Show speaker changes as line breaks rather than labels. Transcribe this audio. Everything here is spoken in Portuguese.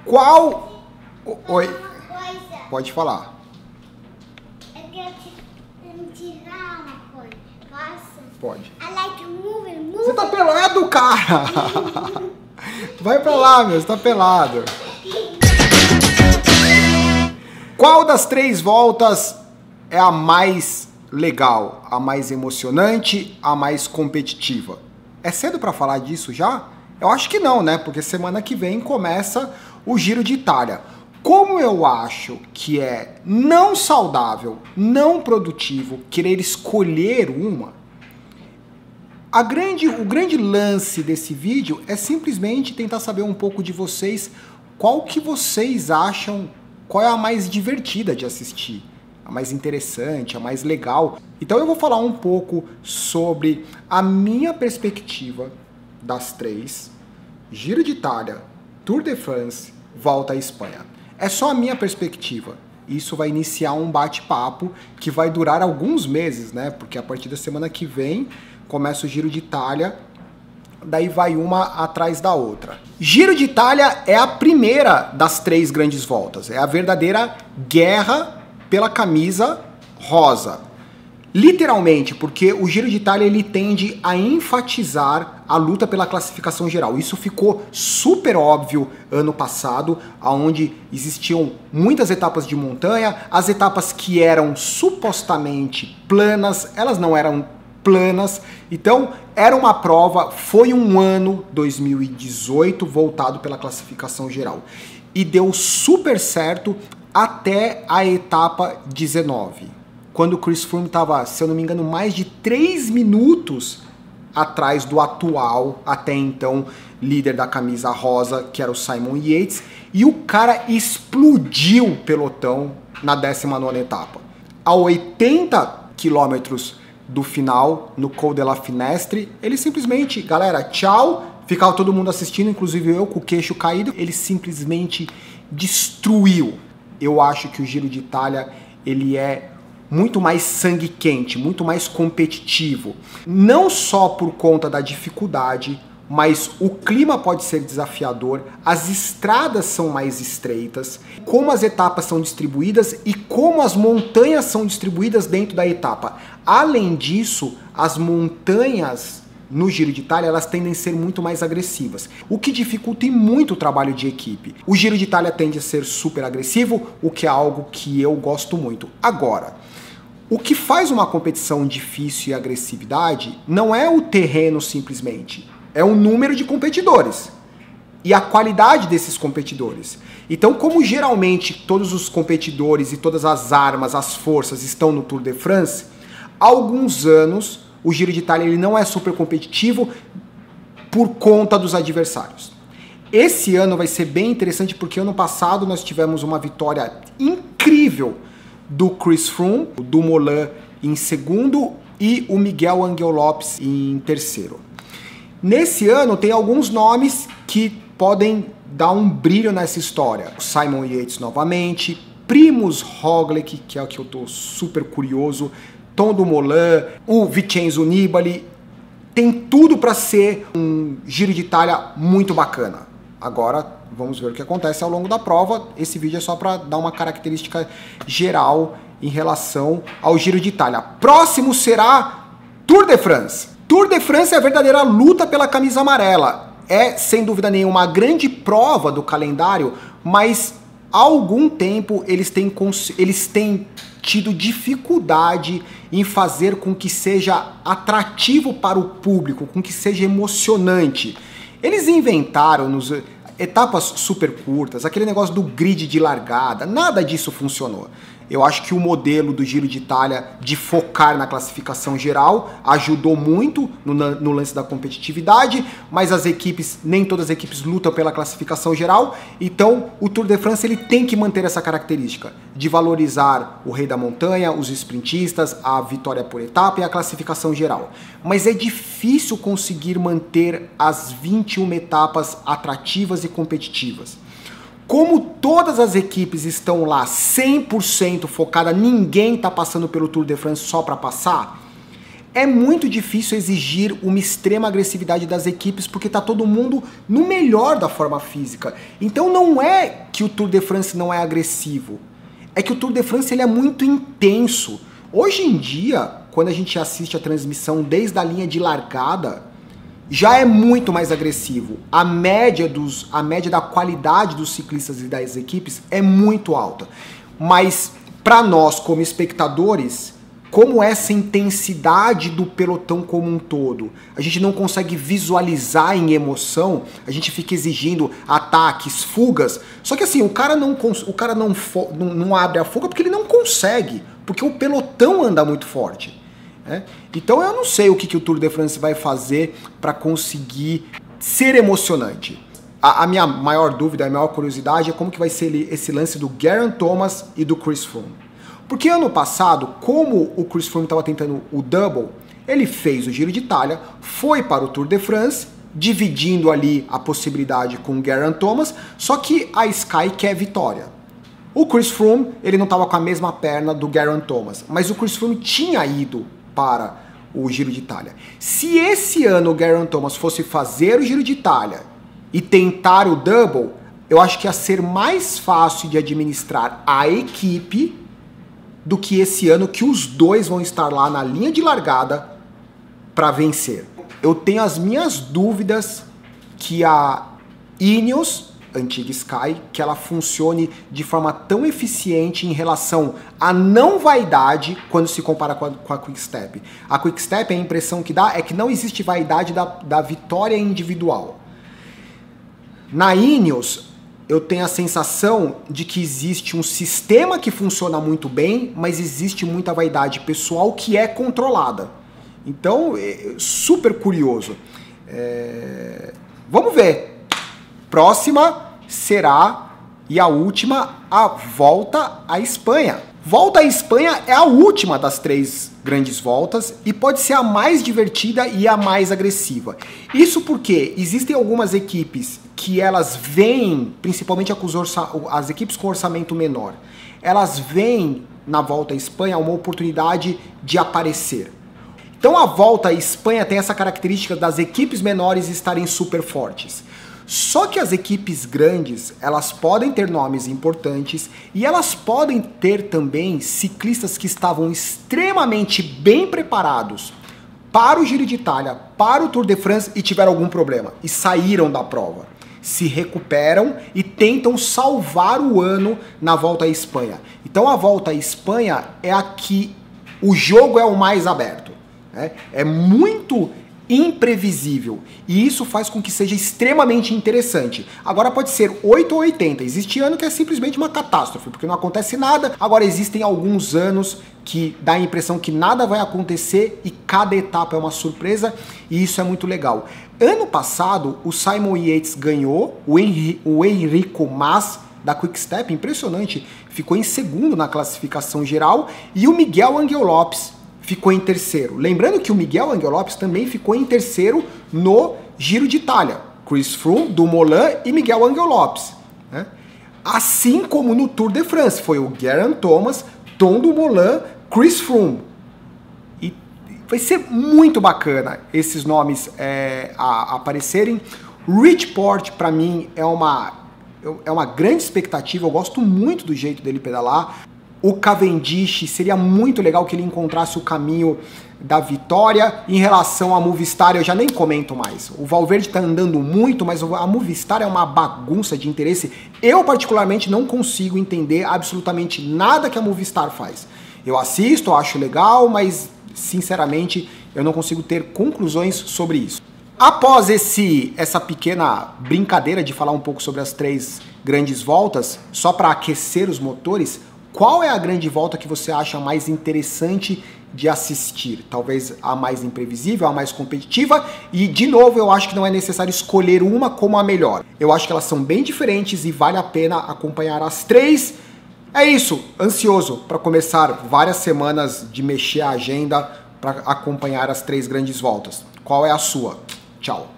Qual... Oi,
Uma coisa.
pode falar.
Eu quero te tirar uma coisa. Posso?
Pode.
I like moving.
Você tá pelado, cara! Vai pra lá, meu, você tá pelado. Qual das 3 voltas é a mais legal, a mais emocionante, a mais competitiva? É cedo pra falar disso já? Eu acho que não, né? Porque semana que vem começa o Giro de Itália. Como eu acho que é não saudável, não produtivo querer escolher uma, o grande lance desse vídeo é simplesmente tentar saber um pouco de vocês, qual que vocês acham, qual é a mais divertida de assistir, a mais interessante, a mais legal. Então eu vou falar um pouco sobre a minha perspectiva das 3, Giro de Itália, Tour de France, Volta à Espanha. É só a minha perspectiva. Isso vai iniciar um bate-papo que vai durar alguns meses, né? Porque a partir da semana que vem começa o Giro de Itália, daí vai uma atrás da outra. Giro de Itália é a primeira das 3 grandes voltas, é a verdadeira guerra pela camisa rosa. Literalmente, porque o Giro de Itália ele tende a enfatizar a luta pela classificação geral. Isso ficou super óbvio ano passado, onde existiam muitas etapas de montanha, as etapas que eram supostamente planas, elas não eram planas, então era uma prova, foi um ano 2018 voltado pela classificação geral e deu super certo até a etapa 19, quando o Chris Froome estava, se eu não me engano, mais de 3 minutos atrás do atual, até então, líder da camisa rosa, que era o Simon Yates, e o cara explodiu o pelotão na 19ª etapa. A 80 quilômetros do final, no Col de la Finestre, ele simplesmente, galera, tchau, ficava todo mundo assistindo, inclusive eu com o queixo caído, ele simplesmente destruiu. Eu acho que o Giro de Itália, ele é muito mais sangue quente, muito mais competitivo, não só por conta da dificuldade, mas o clima pode ser desafiador, as estradas são mais estreitas, como as etapas são distribuídas e como as montanhas são distribuídas dentro da etapa. Além disso, as montanhas no Giro de Itália, elas tendem a ser muito mais agressivas, o que dificulta muito o trabalho de equipe. O Giro de Itália tende a ser super agressivo, o que é algo que eu gosto muito. Agora, o que faz uma competição difícil e agressividade não é o terreno simplesmente, é o número de competidores e a qualidade desses competidores. Então, como geralmente todos os competidores e todas as armas, as forças estão no Tour de France, há alguns anos o Giro de Itália ele não é super competitivo por conta dos adversários. Esse ano vai ser bem interessante porque ano passado nós tivemos uma vitória incrível do Chris Froome, do Molan em segundo e o Miguel Ángel Lopes em terceiro. Nesse ano tem alguns nomes que podem dar um brilho nessa história. O Simon Yates novamente, Primož Roglič, que é o que eu tô super curioso, Tom Dumoulin, o Vincenzo Nibali. Tem tudo para ser um Giro de Itália muito bacana. Agora vamos ver o que acontece ao longo da prova. Esse vídeo é só para dar uma característica geral em relação ao Giro de Itália. Próximo será Tour de France. Tour de France é a verdadeira luta pela camisa amarela. É, sem dúvida nenhuma, a grande prova do calendário, mas há algum tempo eles têm tido dificuldade em fazer com que seja atrativo para o público, com que seja emocionante. Eles inventaram nos etapas super curtas, aquele negócio do grid de largada, nada disso funcionou. Eu acho que o modelo do Giro de Itália de focar na classificação geral ajudou muito no lance da competitividade, mas as equipes, nem todas as equipes lutam pela classificação geral, então o Tour de France ele tem que manter essa característica de valorizar o rei da montanha, os sprintistas, a vitória por etapa e a classificação geral. Mas é difícil conseguir manter as 21 etapas atrativas e competitivas. Como todas as equipes estão lá 100% focada, ninguém está passando pelo Tour de France só para passar, É muito difícil exigir uma extrema agressividade das equipes porque está todo mundo no melhor da forma física. Então não é que o Tour de France não é agressivo, é que o Tour de France ele é muito intenso. Hoje em dia, quando a gente assiste a transmissão desde a linha de largada, já é muito mais agressivo. A média da qualidade dos ciclistas e das equipes é muito alta. Mas para nós como espectadores, como essa intensidade do pelotão como um todo, a gente não consegue visualizar em emoção, a gente fica exigindo ataques, fugas, só que assim, o cara não abre a fuga porque ele não consegue, porque o pelotão anda muito forte. Né? Então eu não sei o que o Tour de France vai fazer para conseguir ser emocionante. A minha maior dúvida, a maior curiosidade é como que vai ser esse lance do Geraint Thomas e do Chris Froome. Porque ano passado, como o Chris Froome estava tentando o double, ele fez o Giro de Itália, foi para o Tour de France, dividindo ali a possibilidade com o Geraint Thomas, só que a Sky quer vitória. O Chris Froome, ele não estava com a mesma perna do Geraint Thomas, mas o Chris Froome tinha ido para o Giro de Itália. Se esse ano o Geraint Thomas fosse fazer o Giro de Itália e tentar o double, eu acho que ia ser mais fácil de administrar a equipe do que esse ano que os dois vão estar lá na linha de largada para vencer. Eu tenho as minhas dúvidas que a Ineos, antiga Sky, que ela funcione de forma tão eficiente em relação à não vaidade quando se compara com a Quick-Step. A Quick-Step, a impressão que dá é que não existe vaidade da vitória individual. Na Ineos, eu tenho a sensação de que existe um sistema que funciona muito bem, mas existe muita vaidade pessoal que é controlada. Então, é super curioso. Vamos ver. Próxima será, e a última, a Volta à Espanha. Volta à Espanha é a última das 3 grandes voltas e pode ser a mais divertida e a mais agressiva. Isso porque existem algumas equipes que elas veem, principalmente as equipes com orçamento menor, elas veem na Volta à Espanha uma oportunidade de aparecer. Então a Volta à Espanha tem essa característica das equipes menores estarem super fortes. Só que as equipes grandes, elas podem ter nomes importantes e elas podem ter também ciclistas que estavam extremamente bem preparados para o Giro de Itália, para o Tour de France e tiveram algum problema e saíram da prova. Se recuperam e tentam salvar o ano na Volta à Espanha. Então a Volta à Espanha é a que o jogo é o mais aberto. Né? É muito imprevisível e isso faz com que seja extremamente interessante. Agora pode ser 8 ou 80, existe ano que é simplesmente uma catástrofe, porque não acontece nada. Agora existem alguns anos que dá a impressão que nada vai acontecer e cada etapa é uma surpresa e isso é muito legal. Ano passado o Simon Yates ganhou, o Enrico Mas da Quick-Step, impressionante, ficou em segundo na classificação geral e o Miguel Angel Lopes ficou em terceiro. Lembrando que o Miguel Angel Lopes também ficou em terceiro no Giro de Itália. Chris Froome, Dumoulin e Miguel Angel Lopes. Né? Assim como no Tour de France, foi o Geraint Thomas, Tom Dumoulin, Chris Froome. E vai ser muito bacana esses nomes aparecerem. Rich Porte, para mim, é uma grande expectativa. Eu gosto muito do jeito dele pedalar. O Cavendish, seria muito legal que ele encontrasse o caminho da vitória. Em relação a Movistar, eu já nem comento mais. O Valverde tá andando muito, mas a Movistar é uma bagunça de interesse. Eu, particularmente, não consigo entender absolutamente nada que a Movistar faz. Eu assisto, acho legal, mas, sinceramente, eu não consigo ter conclusões sobre isso. Após essa pequena brincadeira de falar um pouco sobre as 3 grandes voltas, só para aquecer os motores, qual é a grande volta que você acha mais interessante de assistir? Talvez a mais imprevisível, a mais competitiva. E, de novo, eu acho que não é necessário escolher uma como a melhor. Eu acho que elas são bem diferentes e vale a pena acompanhar as 3. É isso, ansioso para começar várias semanas de mexer a agenda para acompanhar as 3 grandes voltas. Qual é a sua? Tchau!